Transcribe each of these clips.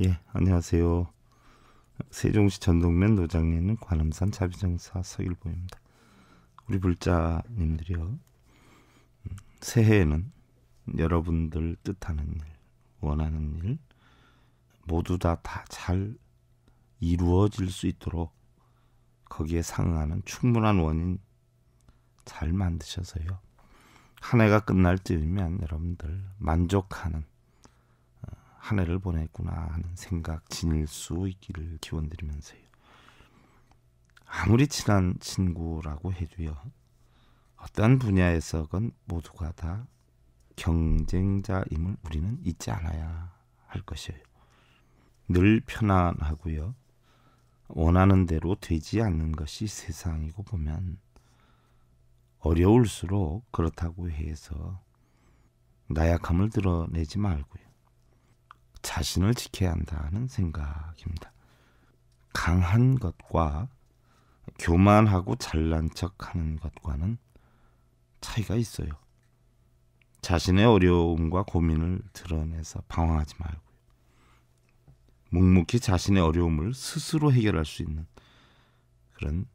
예, 안녕하세요. 세종시 전동면 노장에 있는 관음산 자비정사 서일보입니다. 우리 불자님들이요, 새해에는 여러분들 뜻하는 일, 원하는 일 모두 다 잘 이루어질 수 있도록 거기에 상응하는 충분한 원인 잘 만드셔서요, 한 해가 끝날 때면 여러분들 만족하는 한 해를 보냈구나 하는 생각 지닐 수 있기를 기원드리면서요. 아무리 친한 친구라고 해도요, 어떠한 분야에서건 모두가 다 경쟁자임을 우리는 잊지 않아야 할 것이에요. 늘 편안하고요, 원하는 대로 되지 않는 것이 세상이고 보면 어려울수록 그렇다고 해서 나약함을 드러내지 말고요, 자신을 지켜야 한다는 생각입니다. 강한 것과 교만하고 잘난 척하는 것과는 차이가 있어요. 자신의 어려움과 고민을 드러내서 방황하지 말고요, 묵묵히 자신의 어려움을 스스로 해결할 수 있는 그런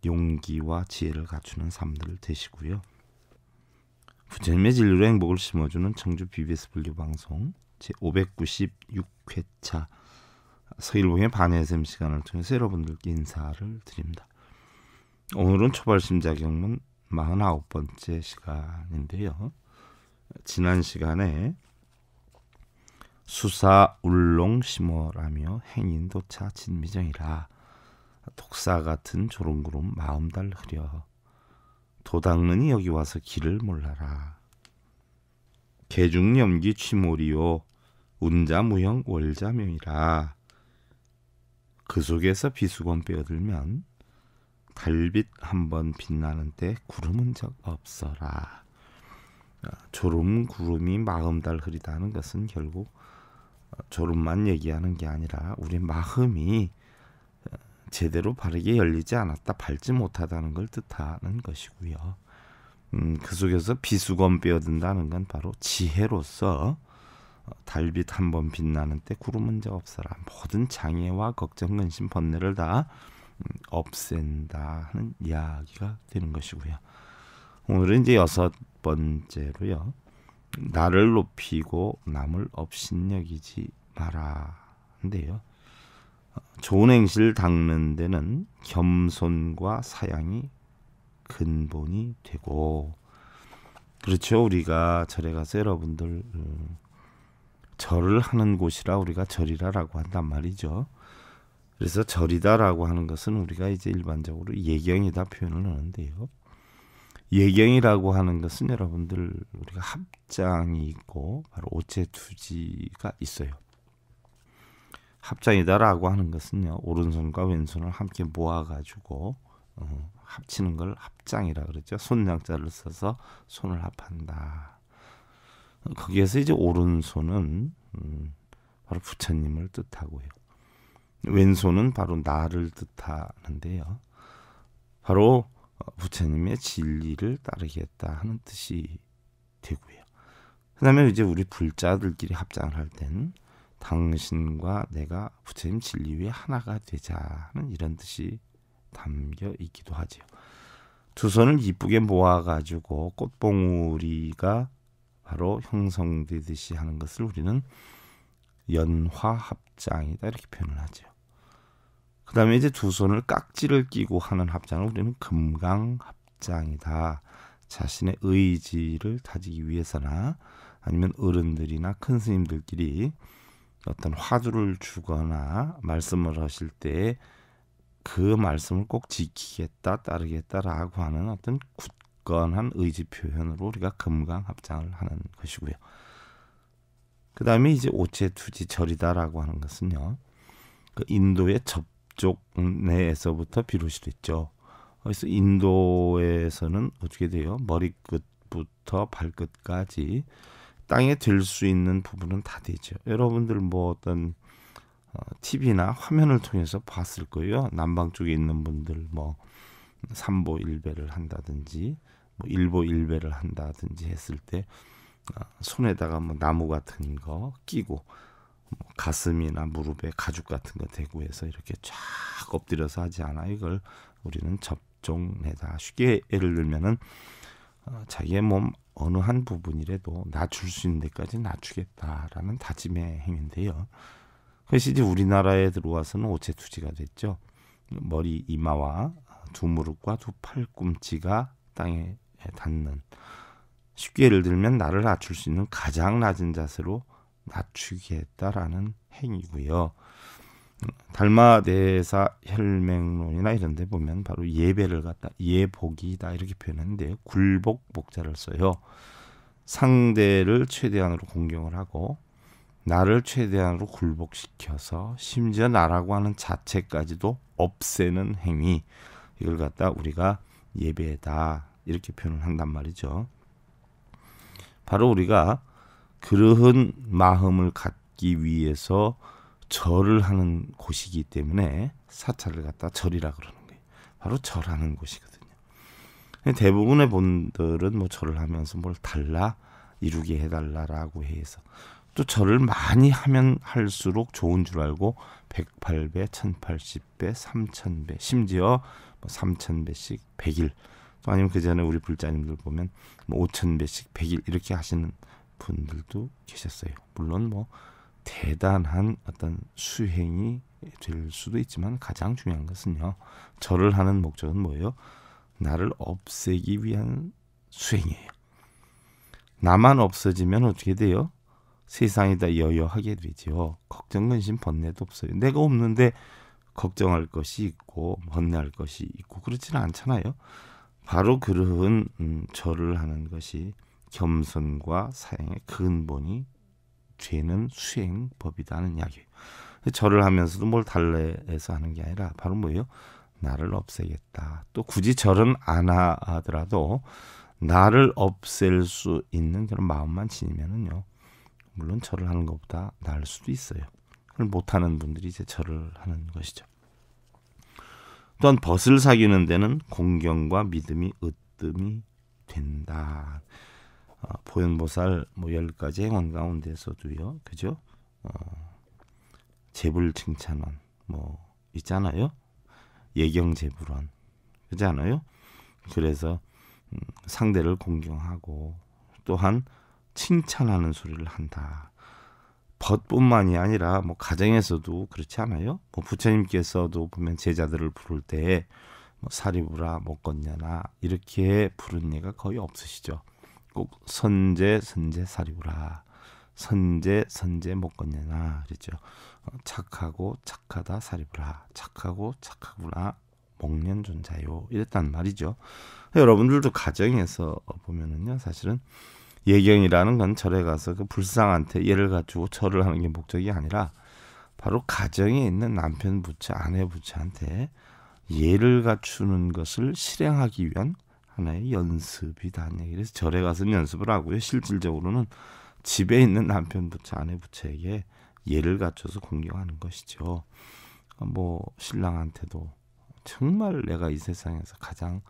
용기와 지혜를 갖추는 삶들 되시고요. 부처님의 진리로 행복을 심어주는 청주 BBS 불교방송 제596회차 서일봉의 반야샘 시간을 통해서 여러분들께 인사를 드립니다. 오늘은 초발심자경문 49번째 시간인데요. 지난 시간에 수사 울롱 심어라며 행인도차 진미정이라 독사 같은 조롱구름 마음 달 흐려 도닦느니 여기 와서 길을 몰라라. 개중염기 취몰이요 운자무형 월자명이라. 그 속에서 비수건 빼어들면 달빛 한번 빛나는 때 구름은 적 없어라. 졸음 구름이 마음 달 흐리다는 것은 결국 졸음만 얘기하는 게 아니라 우리 마음이 제대로 바르게 열리지 않았다, 밝지 못하다는 걸 뜻하는 것이고요. 그 속에서 비수건 빼어든다는 건 바로 지혜로서 달빛 한번 빛나는 때 구름은 적 없어라. 모든 장애와 걱정, 근심, 번뇌를 다 없앤다 하는 이야기가 되는 것이고요. 오늘은 이제 6번째로요. 나를 높이고 남을 업신여기지 마라 인데요. 좋은 행실 닦는 데는 겸손과 사양이 근본이 되고, 그렇죠. 우리가 절에 가서 여러분들 절을 하는 곳이라 우리가 절이라라고 한단 말이죠. 그래서 절이다라고 하는 것은 우리가 이제 일반적으로 예경이다 표현을 하는데요. 예경이라고 하는 것은 여러분들 우리가 합장이 있고 바로 오체투지가 있어요. 합장이다라고 하는 것은요, 오른손과 왼손을 함께 모아가지고 합치는 걸 합장이라 그러죠. 손양자를 써서 손을 합한다. 거기에서 이제 오른손은 바로 부처님을 뜻하고요, 왼손은 바로 나를 뜻하는데요, 바로 부처님의 진리를 따르겠다 하는 뜻이 되고요. 그 다음에 이제 우리 불자들끼리 합장을 할 땐 당신과 내가 부처님 진리 위에 하나가 되자는 이런 뜻이 담겨 있기도 하죠. 두 손을 이쁘게 모아가지고 꽃봉우리가 바로 형성되듯이 하는 것을 우리는 연화합장이다 이렇게 표현을 하죠. 그 다음에 이제 두 손을 깍지를 끼고 하는 합장을 우리는 금강합장이다. 자신의 의지를 다지기 위해서나 아니면 어른들이나 큰 스님들끼리 어떤 화두를 주거나 말씀을 하실 때 그 말씀을 꼭 지키겠다, 따르겠다라고 하는 어떤 굳건한 의지 표현으로 우리가 금강합장을 하는 것이고요. 그 다음에 이제 오체투지 절이다라고 하는 것은요, 그 인도의 접족 내에서부터 비롯이 됐죠. 그래서 인도에서는 어떻게 돼요? 머리끝부터 발끝까지 땅에 될 수 있는 부분은 다 되죠. 여러분들 뭐 어떤 TV나 화면을 통해서 봤을 거예요. 남방 쪽에 있는 분들 뭐 삼보일배를 한다든지 뭐 일보일배를 한다든지 했을 때 손에다가 뭐 나무 같은 거 끼고 가슴이나 무릎에 가죽 같은 거 대고 해서 이렇게 쫙 엎드려서 하지 않아. 이걸 우리는 접종내다. 쉽게 예를 들면은 자기의 몸 어느 한 부분이라도 낮출 수 있는 데까지 낮추겠다라는 다짐의 행위인데요. 그것이 이제 우리나라에 들어와서는 오체투지가 됐죠. 머리 이마와 두 무릎과 두 팔꿈치가 땅에 닿는, 쉽게 예를 들면 나를 낮출 수 있는 가장 낮은 자세로 낮추겠다라는 행위고요. 달마대사 혈맹론이나 이런 데 보면 바로 예배를 갖다 예복이다 이렇게 표현하는데요. 굴복 복자를 써요. 상대를 최대한으로 공경을 하고 나를 최대한으로 굴복시켜서 심지어 나라고 하는 자체까지도 없애는 행위, 이걸 갖다 우리가 예배다 이렇게 표현을 한단 말이죠. 바로 우리가 그러한 마음을 갖기 위해서 절을 하는 곳이기 때문에 사찰을 갖다 절이라 그러는 거예요. 바로 절하는 곳이거든요. 대부분의 분들은 뭐 절을 하면서 뭘 달라 이루게 해달라라고 해서 또 절을 많이 하면 할수록 좋은 줄 알고 108배, 1080배, 3000배, 심지어 뭐 3000배씩 100일, 또 아니면 그 전에 우리 불자님들 보면 뭐 5000배씩 100일 이렇게 하시는 분들도 계셨어요. 물론 뭐 대단한 어떤 수행이 될 수도 있지만 가장 중요한 것은요, 절을 하는 목적은 뭐예요? 나를 없애기 위한 수행이에요. 나만 없어지면 어떻게 돼요? 세상이 다 여여하게 되죠. 걱정, 근심, 번뇌도 없어요. 내가 없는데 걱정할 것이 있고 번뇌할 것이 있고 그렇지는 않잖아요. 바로 그러한 절을 하는 것이 겸손과 사행의 근본이 되는 수행법이라는 이야기예요. 절을 하면서도 뭘 달래서 하는 게 아니라 바로 뭐예요? 나를 없애겠다. 또 굳이 절은 안 하더라도 나를 없앨 수 있는 그런 마음만 지니면은요, 물론 절을 하는 것보다 나을 수도 있어요. 그걸 못하는 분들이 이제 절을 하는 것이죠. 또한 벗을 사귀는 데는 공경과 믿음이 으뜸이 된다. 보현보살 뭐 10가지 행원 가운데서도요, 그죠? 재불칭찬원 뭐 있잖아요. 예경재불원 그렇잖아요. 그래서 상대를 공경하고 또한 칭찬하는 소리를 한다. 벗뿐만이 아니라 뭐 가정에서도 그렇지 않아요? 뭐 부처님께서도 보면 제자들을 부를 때 뭐 사리부라 못건냐나 이렇게 부른 예가 거의 없으시죠. 꼭 선제 사리부라, 선제 못건냐나 그랬죠. 착하고 착하다 사리부라, 착하고 착하구나 목련존자요 이랬단 말이죠. 여러분들도 가정에서 보면은요, 사실은 예경이라는 건 절에 가서 그 불상한테 예를 갖추고 절을 하는 게 목적이 아니라 바로 가정에 있는 남편 부처, 아내 부처한테 예를 갖추는 것을 실행하기 위한 하나의 연습이다. 그래서 절에 가서는 연습을 하고요. 실질적으로는 집에 있는 남편 부처, 아내 부처에게 예를 갖춰서 공경하는 것이죠. 뭐 신랑한테도 정말 내가 이 세상에서 가장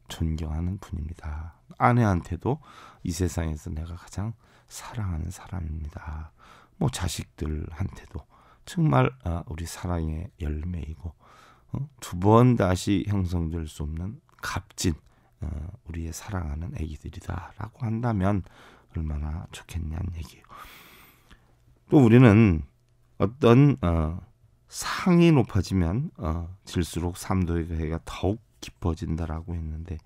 존경하는 분입니다. 아내한테도 이 세상에서 내가 가장 사랑하는 사람입니다. 뭐 자식들한테도 정말 우리 사랑의 열매이고 두 번 다시 형성될 수 없는 값진 우리의 사랑하는 아기들이다라고 한다면 얼마나 좋겠냐는 얘기예요. 또 우리는 어떤 상이 높아지면 질수록 삼도의 해가 더욱 깊어진다라고 했는데,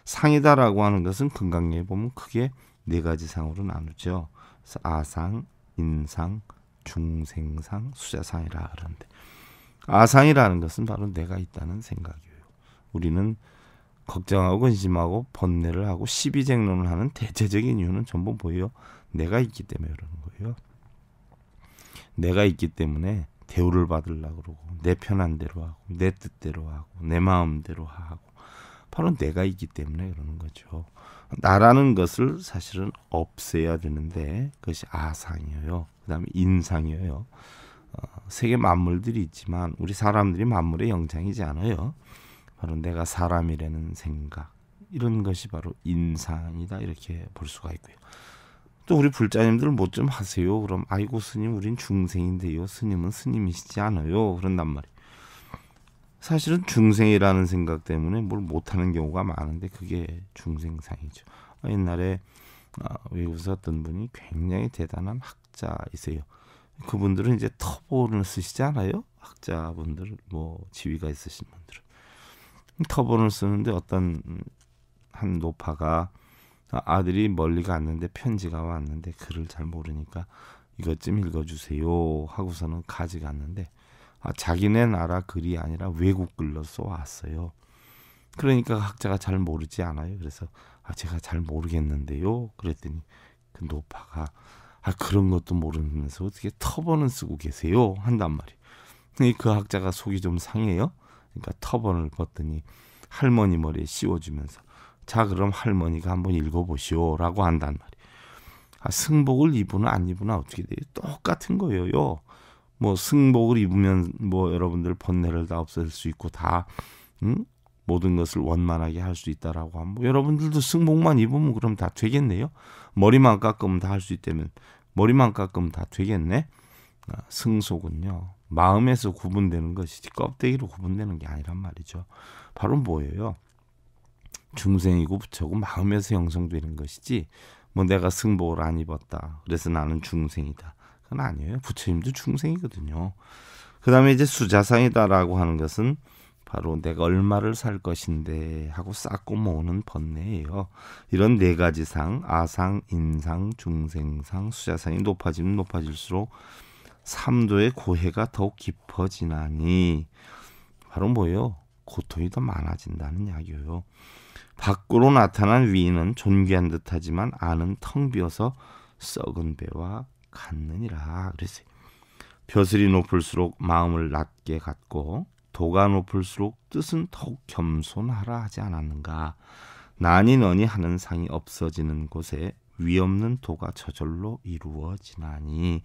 상이다라고 하는 것은 금강경에 보면 크게 4가지 상으로 나누죠. 그래서 아상, 인상, 중생상, 수자상이라 그러는데, 아상이라는 것은 바로 내가 있다는 생각이에요. 우리는 걱정하고 근심하고 번뇌를 하고 시비쟁론을 하는 대체적인 이유는 전부 뭐예요? 내가 있기 때문에 그러는 거예요. 내가 있기 때문에 대우를 받으려고 그러고 내 편한 대로 하고 내 뜻대로 하고 내 마음대로 하고, 바로 내가 있기 때문에 그러는 거죠. 나라는 것을 사실은 없애야 되는데 그것이 아상이에요. 그 다음에 인상이에요. 세계 만물들이 있지만 우리 사람들이 만물의 영장이지 않아요. 바로 내가 사람이라는 생각, 이런 것이 바로 인상이다 이렇게 볼 수가 있고요. 또 우리 불자님들 뭐 좀 하세요. 그럼 아이고 스님 우린 중생인데요. 스님은 스님이시지 않아요. 그런단 말이에요. 사실은 중생이라는 생각 때문에 뭘 못하는 경우가 많은데 그게 중생상이죠. 옛날에 외국에서 어떤 분이 굉장히 대단한 학자이세요. 그분들은 이제 터본을 쓰시지 않아요? 학자분들, 뭐 지위가 있으신 분들은 터본을 쓰는데 어떤 한 노파가 아들이 멀리 갔는데 편지가 왔는데 글을 잘 모르니까 이것 좀 읽어주세요 하고서는 가져갔는데 자기네 나라 글이 아니라 외국 글로 써왔어요. 그러니까 학자가 잘 모르지 않아요. 그래서 제가 잘 모르겠는데요. 그랬더니 그 노파가 그런 것도 모르면서 어떻게 터번을 쓰고 계세요? 한단 말이에요. 그 학자가 속이 좀 상해요. 그러니까 터번을 벗더니 할머니 머리에 씌워주면서 자 그럼 할머니가 한번 읽어보시오 라고 한단 말이에요. 승복을 입으나 안 입으나 어떻게 돼요? 똑같은 거예요. 뭐 승복을 입으면 뭐 여러분들 번뇌를 다 없앨 수 있고 다 모든 것을 원만하게 할 수 있다라고 하면 뭐 여러분들도 승복만 입으면 그럼 다 되겠네요. 머리만 깎으면 다 할 수 있다면 머리만 깎으면 다 되겠네. 승속은요 마음에서 구분되는 것이지 껍데기로 구분되는 게 아니란 말이죠. 바로 뭐예요? 중생이고 부처고 마음에서 형성되는 것이지 뭐 내가 승복을 안 입었다 그래서 나는 중생이다 그건 아니에요. 부처님도 중생이거든요. 그 다음에 이제 수자상이다라고 하는 것은 바로 내가 얼마를 살 것인데 하고 쌓고 모으는 번뇌예요. 이런 네 가지 상, 아상, 인상, 중생상, 수자상이 높아지면 높아질수록 삼도의 고해가 더욱 깊어지나니 바로 뭐예요? 고통이 더 많아진다는 이야기예요. 밖으로 나타난 위인은 존귀한 듯하지만 안은 텅 비어서 썩은 배와 같느니라. 그랬어요. 벼슬이 높을수록 마음을 낮게 갖고 도가 높을수록 뜻은 더욱 겸손하라 하지 않았는가. 나니 너니 하는 상이 없어지는 곳에 위 없는 도가 저절로 이루어지나니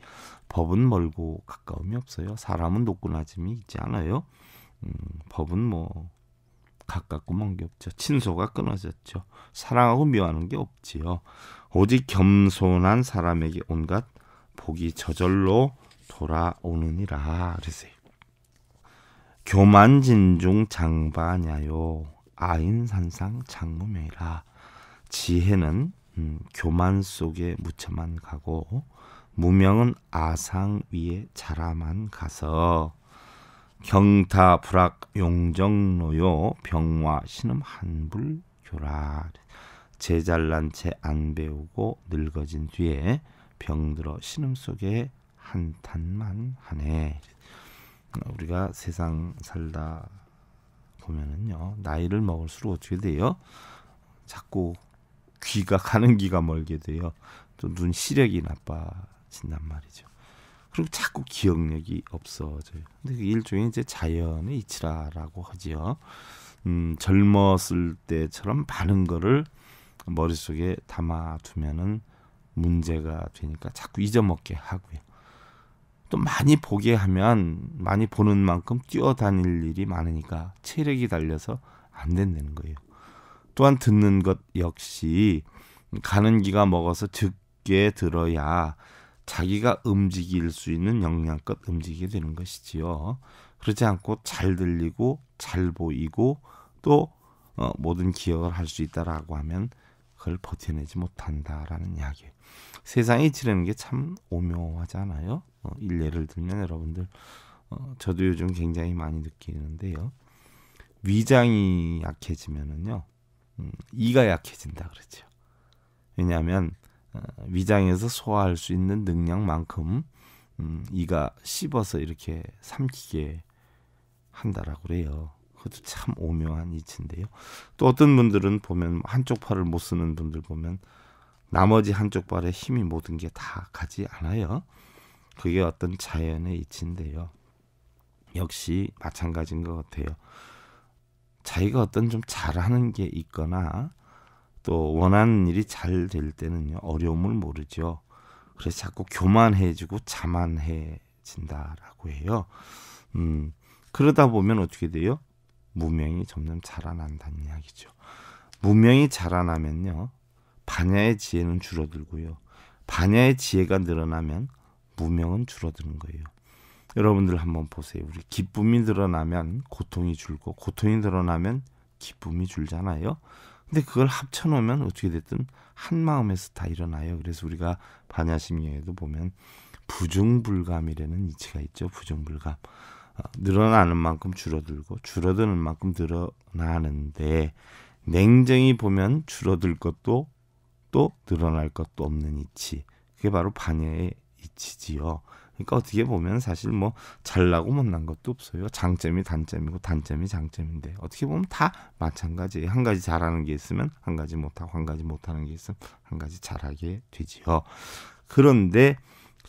법은 멀고 가까움이 없어요. 사람은 높고 낮음이 있지 않아요. 법은 뭐 가깝고 먼 게 없죠. 친소가 끊어졌죠. 사랑하고 미워하는 게 없지요. 오직 겸손한 사람에게 온갖 복이 저절로 돌아오느니라. 그랬어요. 교만진중 장바냐요 아인산상 장무명이라. 지혜는 교만 속에 묻혀만 가고 무명은 아상 위에 자라만 가서 경타 불악 용정노요 병화 신음 한불교라. 제잘난 채 안 배우고 늙어진 뒤에 병들어 신음 속에 한탄만 하네. 우리가 세상 살다 보면은요 나이를 먹을수록 어떻게 돼요? 자꾸 귀가 가는 기가 멀게 돼요. 또 눈 시력이 나빠진단 말이죠. 그리고 자꾸 기억력이 없어져요. 근데 그 일종의 이제 자연의 이치라라고 하지요. 젊었을 때처럼 많은 거를 머릿속에 담아두면은 문제가 되니까 자꾸 잊어먹게 하고요. 또 많이 보게 하면 많이 보는 만큼 뛰어다닐 일이 많으니까 체력이 달려서 안 된다는 거예요. 또한 듣는 것 역시 가는 기가 먹어서 듣게 들어야 자기가 움직일 수 있는 역량껏 움직이게 되는 것이지요. 그렇지 않고 잘 들리고 잘 보이고 또 모든 기억을 할 수 있다라고 하면 그걸 버텨내지 못한다라는 이야기예요. 세상의 이치라는 게 참 오묘하잖아요. 일례를 들면 여러분들 저도 요즘 굉장히 많이 느끼는데요. 위장이 약해지면은요 이가 약해진다 그러죠. 왜냐하면 위장에서 소화할 수 있는 능력만큼 이가 씹어서 이렇게 삼키게 한다라고 그래요. 그것도 참 오묘한 이치인데요. 또 어떤 분들은 보면 한쪽 팔을 못 쓰는 분들 보면 나머지 한쪽 발에 힘이 모든 게 다 가지 않아요. 그게 어떤 자연의 이치인데요. 역시 마찬가지인 것 같아요. 자기가 어떤 좀 잘하는 게 있거나 또 원하는 일이 잘 될 때는요 어려움을 모르죠. 그래서 자꾸 교만해지고 자만해진다라고 해요. 그러다 보면 어떻게 돼요? 무명이 점점 자라난다는 이야기죠. 무명이 자라나면요 반야의 지혜는 줄어들고요 반야의 지혜가 늘어나면 무명은 줄어드는 거예요. 여러분들 한번 보세요. 우리 기쁨이 늘어나면 고통이 줄고 고통이 늘어나면 기쁨이 줄잖아요. 근데 그걸 합쳐놓으면 어떻게 됐든 한 마음에서 다 일어나요. 그래서 우리가 반야심경에도 보면 부중불감이라는 이치가 있죠. 부중불감. 늘어나는 만큼 줄어들고 줄어드는 만큼 늘어나는데 냉정히 보면 줄어들 것도 또 늘어날 것도 없는 이치. 그게 바로 반야의 이치지요. 그러니까 어떻게 보면 사실 뭐 잘나고 못난 것도 없어요. 장점이 단점이고 단점이 장점인데 어떻게 보면 다 마찬가지예요. 한 가지 잘하는 게 있으면 한 가지 못하고 한 가지 못하는 게 있으면 한 가지 잘하게 되지요. 그런데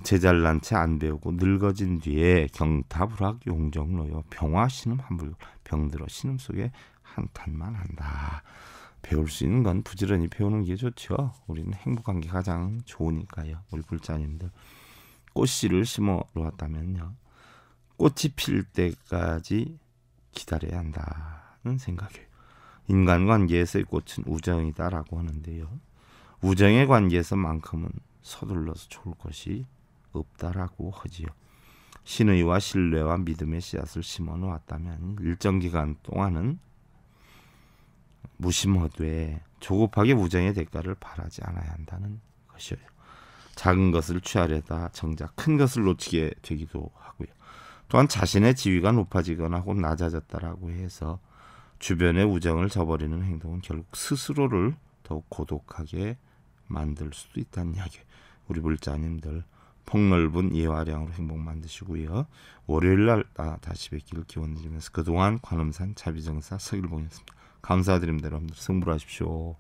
제잘난 채 안 배우고 늙어진 뒤에 경타불학 용정로요. 병화 신음한불 병들어 신음 속에 한탄만 한다. 배울 수 있는 건 부지런히 배우는 게 좋죠. 우리는 행복한 게 가장 좋으니까요. 우리 불자님들 꽃씨를 심어 놓았다면요. 꽃이 필 때까지 기다려야 한다는 생각이에요. 인간관계에서의 꽃은 우정이다라고 하는데요. 우정의 관계에서만큼은 서둘러서 좋을 것이 없다라고 하지요. 신의와 신뢰와 믿음의 씨앗을 심어 놓았다면 일정 기간 동안은 무심하되 조급하게 우정의 대가를 바라지 않아야 한다는 것이에요. 작은 것을 취하려다 정작 큰 것을 놓치게 되기도 하고요. 또한 자신의 지위가 높아지거나 혹은 낮아졌다라고 해서 주변의 우정을 저버리는 행동은 결국 스스로를 더욱 고독하게 만들 수도 있다는 이야기. 우리 불자님들 폭넓은 이해와량으로 행복 만드시고요. 월요일날 다시 뵙기를 기원드리면서 그동안 관음산 자비정사 서길봉이었습니다. 감사드립니다. 여러분들 승부하십시오.